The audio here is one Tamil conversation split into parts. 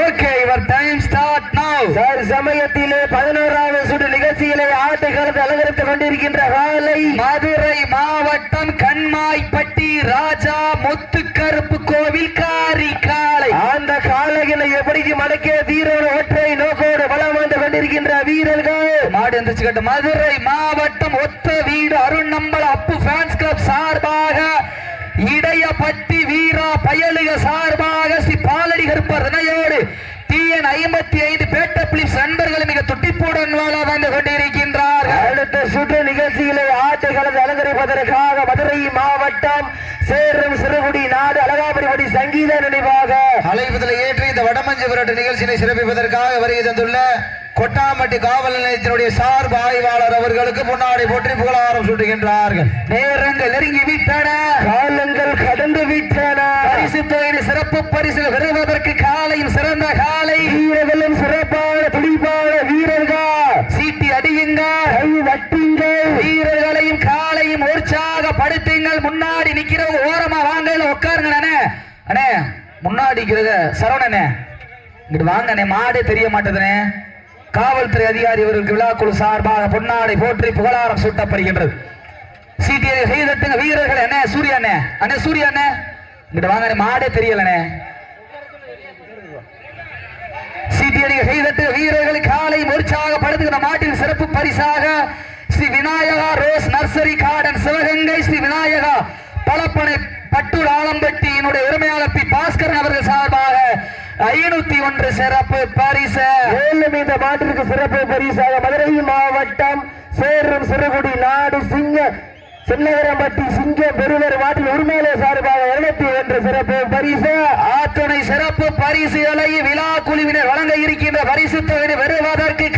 Okay, your time start now. Sir சமயத்திலே 11வது சுற்று நிகழ்ச்சியிலே ஆட்டக்காலத்தை அலங்கரித்துக் கொண்டிருக்கின்ற காலை மதுரை மாவட்டம் கண்மாய்பட்டி ராஜா முத்துக்கருப்பு கோவில் காரி காலை. அந்த காலையில எப்படிக்கு மடக்கிய தீரோட ஒற்றை நோக்கோடு வளம் வந்து கொண்டிருக்கின்ற வீரர்கள் மாடு எந்திரிச்சுக்கிட்ட மதுரை மாவட்டம் ஒத்த வீடு அருண் நம்பல் அப்பு ஃபேன்ஸ் கிளப் சார்பாக இடையப்பட்டி வீரா பயலுக சார்பாக ஸ்ரீ பாலடி கருப்பர் இணையோடு TN 55 பேட்ட பிலிப்ஸ் நண்பர்கள் மிக துட்டிப்புடன் வாழ வந்து கொண்டிருக்கின்றார். அடுத்த சுற்று நிகழ்ச்சியிலே ஆட்டுகளத்தை அலங்கரிப்பதற்காக மதுரை மாவட்டம் சேரும் சிறுகுடி நாடு அழகாபுரிபடி சங்கீத நினைவாக அழைப்பதில் ஏற்று இந்த வடமஞ்சு விரட்டு நிகழ்ச்சியை சிறப்பிப்பதற்காக வருகை தந்துள்ள கொட்டாம்பட்டி காவல் நிலையத்தினுடைய சார்பு ஆய்வாளர் அவர்களுக்கு முன்னாடி போற்றி புகழாரம் சூட்டுகின்றார்கள். நேரங்கள் நெருங்கி விட்டன, காலங்கள் கடந்து விட்டன. பரிசு தொகையின் சிறப்பு பரிசு பெறுவதற்கு காலையும் சிறந்த காலை வீரர்களும் சிறப்பான துடிப்பான வீரர்கள் சீட்டி அடியுங்கள், வட்டுங்கள், வீரர்களையும் காலையும் உற்சாகப்படுத்துங்கள். முன்னாடி நிக்கிறவங்க ஓரமா வாங்க, உட்காருங்க. அண்ணே முன்னாடி சரவணனே இங்கிட்டு வாங்கண்ணே, மாடே தெரிய மாட்டேதுனே. காவல்துறை அதிகாரி அவர்களுக்கு விழாக்குழு சார்பாக பொன்னாடை போற்றி புகழாரம் சூட்டப்படுகின்றது. சீட்டியை செய்தட்டுங்க வீரர்கள். என்ன சூர்யா அண்ணே, அண்ணே சூர்யா அண்ணே இங்கிட்டு வாங்க, மாடே தெரியலண்ணே. சீட்டியடிகள் செய்தட்டு வீரர்கள் காலை உற்சாகப்படுத்துகிற மாட்டின் சிறப்பு பரிசாக Shri Vinayaka rose nursery garden Sivaganga Shri Vinayaka பலப்பனை பட்டூர் ஆலம்பட்டியினுடைய உரிமையாளர் பி பாஸ்கரன் அவர்கள் சார்பாக 501 சிறப்பு பரிசு. மேலும் இந்த மாட்டிற்கு சிறப்பு பரிசாக மதுரை மாவட்டம் சேரும் சிறுகுடி நாடு சின்னகரம்பட்டி சிங்கம் பெருவர் மாட்டின் உரிமையாளர் சார்பாக 201 சிறப்பு பரிசு. ஆத்துணை சிறப்பு பரிசுகளை விழா குழுவினர் வழங்க இருக்கின்ற பரிசு தொகை பெறுவதற்கு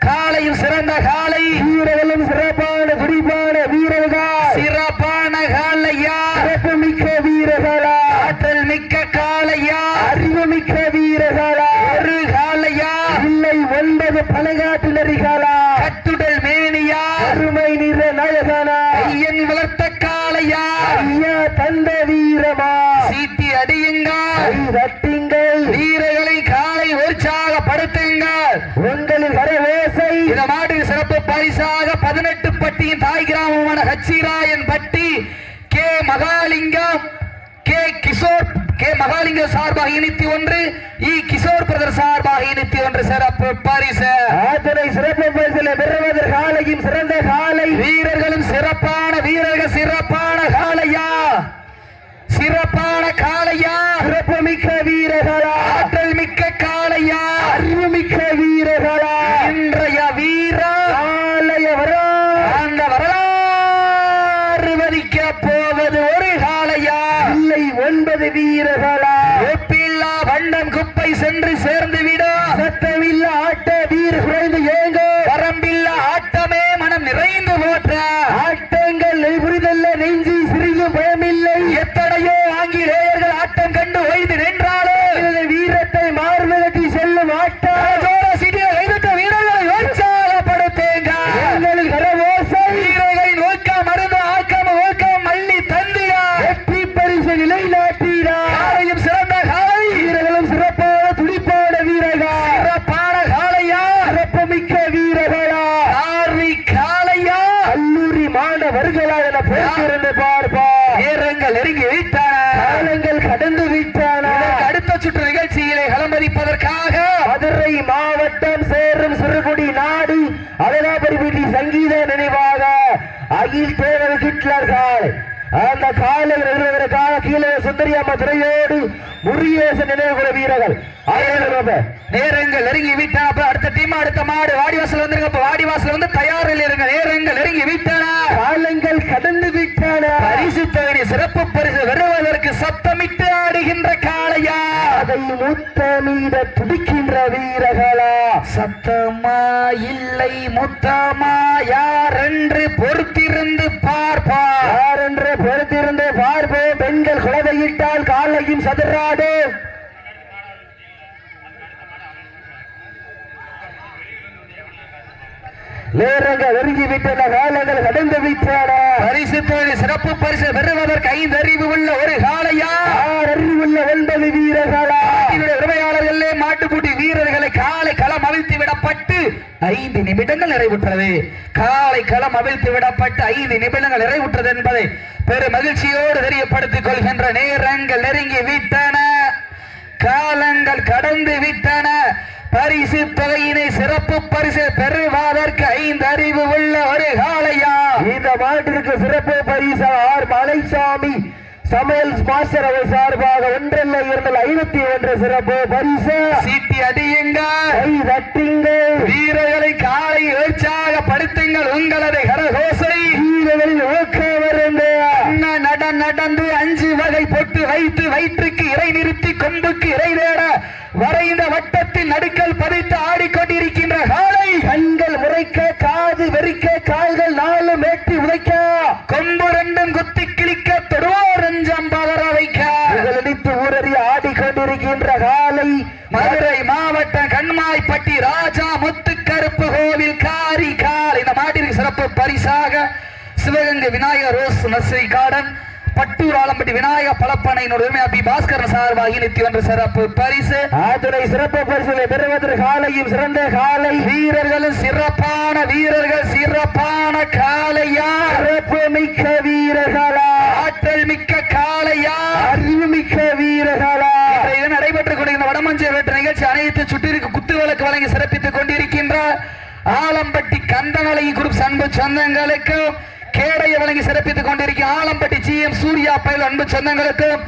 காலையும் சிறந்த காலை வீரர்களும் சிறப்பான துடிப்பான வீரர்கள் சிறப்பான காலையா, சிறப்பு மிக்க வீரர்களா, ஆற்றல் மிக்க காலையா, அறிவு மிக்க வீரர்களா, ஒரு காலையா இல்லை 9 பழங்காட்டு நெறிகளா, கட்டுடல் மேனியா, அருமை நிற நாயகனா, ஐயன் வளர்த்த காலையா, ஐயா தந்த வீரமா, சீட்டி அடியுங்கள், ரட்டிங்கள், வீரர்களை காலை உற்சாகப்படுத்துங்கள். உங்களின் கரவேசை இந்த மாட்டின் சிறப்பு பரிசாக 18 பட்டியின் தாய் கிராமமான ஹச்சிராயன் பட்டி கே மகாலிங்கம் சார்பாக 201, கிஷோர் பிரதர் சார்பாக 201 சிறப்பு பரிசு. ஆத்தனை சிறப்பு பரிசில் பெறுவதற்கு காலையும் சிறந்த காலை வீரர்களும் சிறப்பான வீரர்கள் சிறப்பான காலையா, சிறப்பான காலையா, சிறப்பு மிக்க வீரர்களா, ஆற்றல் மிக்க காலையா, அறிவு மிக்க வீரர்களா, இன்றைய வீரா காலைய அந்த வரலாறு வதிக்க போவது ஒரு காலையா, இல்லை 9 வீரர்களா, ஒப்பில்லா வண்டம் குப்பை சென்று சேர்ந்து விட, சத்தமில்ல ஆட்ட வீர குறைந்து ஏங்க, வரம்பில்ல ஆட்டமே மனம் நிறைந்து போற்ற, ஆட்டங்கள் புரிதல்ல நெஞ்சி சிறிதும் பயமில்லை, எத்தனையோ ஆங்கிலேயர்கள் ஆட்டம் கண்டு ஓய்ந்து நின்றாலும் வீரத்தை மார்பகத்தி செல்லும் ஆட்டம் வீரர்களை உற்சாகப்படுத்துங்க. வீரர்களின் ஊக்கம் மருந்து ஆக்கம் ஊக்கம் மல்லி தந்தியா வெற்றி பரிசு நிலைநாட்டினா காலையும் சிறந்த காலை வீரர்களும் சிறப்பான துடிப்பான வீரர்கள் சிறப்பான காலையா, சிறப்பு மிக்க வீரர்களா, ஆர்வி காலையா, கல்லூரி மாணவர்களா என பேசியிருந்து பார்ப்பா. நேரங்கள் நெருங்கி விட்டன, காலங்கள் கடந்து விட்டன. அடுத்த சுற்று நிகழ்ச்சியிலே களமதிப்பதற்காக மதுரை மாவட்டம் சேரும் சிறுகுடி நாடு அழகாபுரிபட்டி சங்கீத நினைவாக அகில் தேவர் ஹிட்லர் காலை அந்த காலை நிறுவதற்காக கீழே சுந்தரியாம துறையோடு முருகேசன் நினைவுகுற வீரர்கள் நேரங்கள் நெருங்கி விட்டன. அடுத்த டீம் அடுத்த மாடு வாடிவாசல் வந்துருங்க. வாடிவாசல் வந்து தயாரில் இருங்க. நேரங்கள் நெருங்கி விட்டன, காலங்கள் கடந்து விட்டன. பரிசு தொகை சிறப்பு பரிசு வருவதற்கு சத்தமிட்டு ஆடுகின்ற காளையா, அதை முத்தமிட துடிக்கின்ற வீரர்களா, சத்தமா இல்லை முத்தமா யார் என்று பொறுத்திருந்து பார்ப்பார், யார் என்று பொறுத்திருந்து பார்ப்போம். பெண்கள் குழந்தையிட்டால் காலையும் சதுராடு. நேரங்கள் நெருங்கி விட்டன, காலங்கள் கடந்து விட்டன. பரிசு தொகை சிறப்பு பரிசு பெறுவதற்கு 5 அறிவு உள்ள ஒரு காளையா, 6 அறிவுள்ள 9 வீரர்களா, உரிமையாளர்களே மாட்டுக்குட்டி வீரர்களை காலை களம் அவிழ்த்து விடப்பட்டு 5 நிமிடங்கள் நிறைவுற்றது. காலை களம் அவிழ்த்து விடப்பட்டு 5 நிமிடங்கள் நிறைவுற்றது என்பதை பெரும் மகிழ்ச்சியோடு தெரியப்படுத்திக் கொள்கின்ற நேரங்கள் நெருங்கி விட்டன, காலங்கள் கடந்து விட்டன. பரிசு தொகையினை சிறப்பு பரிசு பெறுவதற்கு 5 அறிவு உள்ள ஒரு காளையா. இந்த மாட்டிற்கு சிறப்பு பரிசு ஆர் மலைசாமி சமையல் மாஸ்டர் அவர் சார்பாக 1 501 சிறப்பு பரிசு. சீட்டி அடியுங்கள், கை தட்டுங்கள், வீரர்களை காலை உற்சாகப்படுத்துங்கள். உங்களது கரகோசை வீரர்களின் ஊக்கம் வருங்க. நடந்து 5 வகை பொட்டு வைத்து வயிற்றுக்கு இறை நிறுத்தி கொம்புக்கு இறை தேட வரைந்த வட்டத்தில் நடுக்கல் பதித்து ஆடிக்கொண்டிருக்கின்ற காலை. கண்கள் முறைக்க, காது வெறிக்க, கால்கள் 4 மேட்டி உதைக்க, கொம்பு 2 குத்தி கிழிக்க, தொடுவோர் நெஞ்சம் பதற வைக்க நினைத்து ஊரறி ஆடிக்கொண்டிருக்கின்ற காலை. மதுரை மாவட்டம் கண்மாய்ப்பட்டி ராஜா முத்துக்கருப்பு கோவில் காரி கால். இந்த மாட்டிற்கு சிறப்பு பரிசாக Sivaganga Vinayagar rose nursery garden, Pattur Alampatti Vinayaka பலப்பனையினுடைய உரிமை பாஸ்கரன் சார்பாக 101 சிறப்பு பரிசு. ஆதுரை சிறப்பு பரிசுகளை பெறுவதற்கு காலையும் சிறந்த காலை, வீரர்களும் சிறப்பான வீரர்கள், சிறப்பான காளையா, சிறப்பு மிக்க வீரர்களா, ஆற்றல் மிக்க காளையா, அறிவு மிக்க வீரர்களா. நடைபெற்றுக் கொண்டிருக்கிற வடமஞ்சை வேற்று நிகழ்ச்சி அனைத்து சுற்றிற்கு குத்து விளக்கு வழங்கி சிறப்பித்துக் கொண்டிருக்கின்ற ஆலம்பட்டி கந்தமலை குரூப் அன்பு சொந்தங்களுக்கும், கேடைய வழங்கி சிறப்பித்துக் கொண்டிருக்கிற ஆலம்பட்டி GM சூர்யா பயில் அன்பு சொந்தங்களுக்கும்,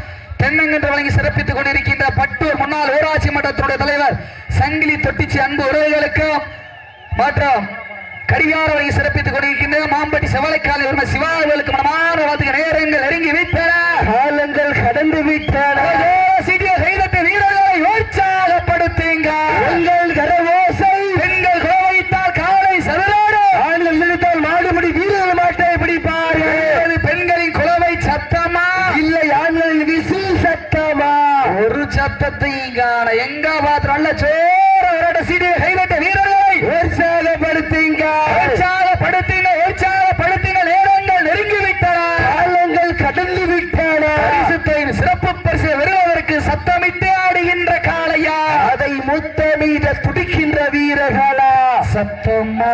தென்னங்கன்று வழங்கி சிறப்பித்துக் கொண்டிருக்கின்ற பட்டூர் முன்னாள் ஊராட்சி மன்றத்தினுடைய தலைவர் சங்கிலி தொட்டிச்சி அன்பு உறவுகளுக்கும், மற்றும் கடிகார வழங்கி சிறப்பித்துக் கொண்டிருக்கின்ற மாம்பட்டி செவலைக்காலை உரிமை சிவாவுகளுக்கு மனமான வாழ்த்துக்கு நேரங்கள் நெருங்கி விட்டன, காலங்கள் கடந்து விட்டன. செய்தத்தை வீரர்களை உற்சாகப்படுத்துங்க. எங்கள் கரவோசை பெண்கள் கோவைத்தால் காலை சதுரோடு, ஆண்கள் நினைத்தால் மாடுபடி வீரர்கள் மாட்டை பிடிப்பார்கள். பெண்களின் குலவை சத்தமா இல்லை ஆண்களின் விசில் சத்தமா? ஒரு சத்தத்தை காண எங்க பாத்திரம் நல்ல சோற சீடிய கைதட்ட வீரர்களை உற்சாகப்படுத்துங்க, உற்சாகப்படுத்துங்க, உற்சாகப்படுத்துங்க. நேரங்கள் நெருங்கி விட்டன, காலங்கள் கடந்து விட்டன. பரிசுத்தை சிறப்பு பரிசு வருவதற்கு சத்தமிட்டு ஆடுகின்ற காளையா, அதை முத்தமிட துடிக்கின்ற வீரர்களா? சத்தமா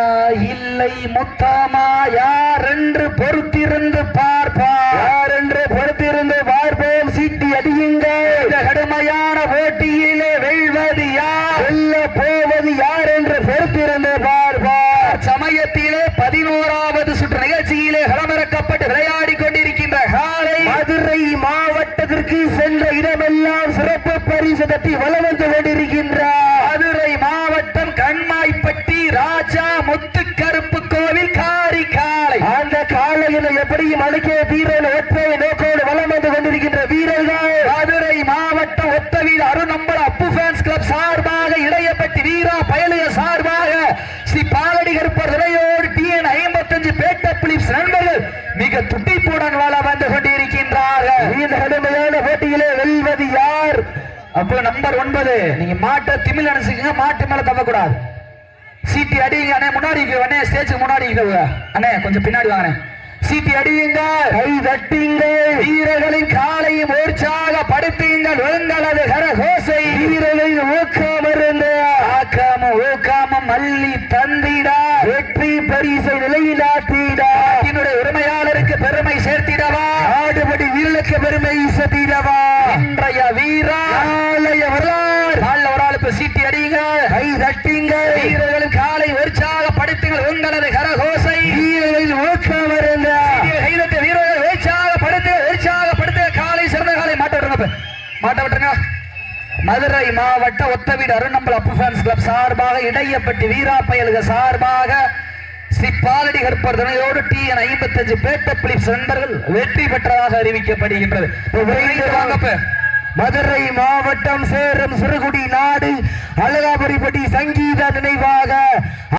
இல்லை முத்தமா, யார் என்று பொறுத்திருந்து பார்ப்பார், யார் என்று பொறுத்திருந்து பார்ப்போம். சீட்டி அடியுங்கள். இந்த கடுமையான போட்டியிலே வெல்வது யார், வெல்ல போவது யார் என்று பொறுத்திருந்து பார்ப்பார். சமயத்திலே 11வது சுற்று நிகழ்ச்சியிலே களமிறக்கப்பட்டு விளையாடி கொண்டிருக்கின்ற காலை மதுரை மாவட்டத்திற்கு சென்ற இடமெல்லாம் சிறப்பு பரிசு தட்டி வலம் வந்து கொண்டிருக்கின்றார். மதுரை மாவட்டம் கண்மாய்ப்பட்டி ராஜா முத்துக்கருப்பு கோவில் காரி காலை. அந்த காலையில எப்படியும் அழைக்க வீரர்கள் ஒற்றை நோக்கோடு வலம் வந்து கொண்டிருக்கின்ற வீரர்கள் மதுரை மாவட்டம் ஒத்தவீடு அருணம்பல அப்பு ஃபேன்ஸ் கிளப் சார்பாக, இடையப்பட்டி வீரா பயலுக சார்பாக, ஸ்ரீ பாலடி கருப்பர் துணையோடு TN 55 பேட்ட பிலிப்ஸ் நண்பர்கள் மிக துட்டிப்புடன் வாழ வந்து கொண்டிருக்கின்றார்கள். இந்த கடுமையான போட்டியிலே வெல்வது யார்? அப்போ நம்பர் 9 நீங்க மாட்டை திமிழ் அனுப்பிச்சுங்க, மாட்டு மேல தவக்கூடாது. சீட்டி அடிங்க அண்ணே, முன்னாடி அண்ணே, ஸ்டேஜுக்கு முன்னாடி அண்ணே, கொஞ்சம் பின்னாடி வாங்க. சீட்டி அடியுங்க, கை தட்டுங்கள், வீரர்களின் காலையும் உற்சாகப்படுத்துங்கள். உங்களது கரகோசை வீரர்களின் ஊக்கம் இருந்த ஆக்காம ஊக்காம மல்லி தந்திடா, வெற்றி பரிசை நிலைநாட்டிடா, என்னுடைய உரிமையாளருக்கு பெருமை சேர்த்திடவா, ஆடுபடி வீரர்களுக்கு பெருமை சேர்த்திடவா. இன்றைய வீரா நாளைய வரலாறு. நாள் ஒரு ஆள் இப்ப சீட்டி அடியுங்க, கை தட்டுங்கள், வீரர்களின் காலை உற்சாகப்படுத்துங்கள். உங்களது கரகோசை வீரர்களின் ஊக்கம் இருந்த கைதட்ட வீரர்கள் உற்சாகப்படுத்து, உற்சாகப்படுத்து. காலை சிறந்த காலை மாட்ட விட்டுருங்க, மாட்ட விட்டுருங்க. மதுரை மாவட்ட ஒத்தவீடு அருணம்பல அப்பு ஃபேன்ஸ் கிளப் சார்பாக, இடையப்பட்டி வீரா பயலுக சார்பாக, ஸ்ரீ பாலடி கற்பர் துணையோடு TN 55 பேட்ட பிலிப்ஸ் நண்பர்கள் வெற்றி பெற்றதாக அறிவிக்கப்படுகின்றது. மதுரை மாவட்டம் சேரும் சிறுகுடி நாடு அழகாபுரிப்பட்டி சங்கீத நினைவாக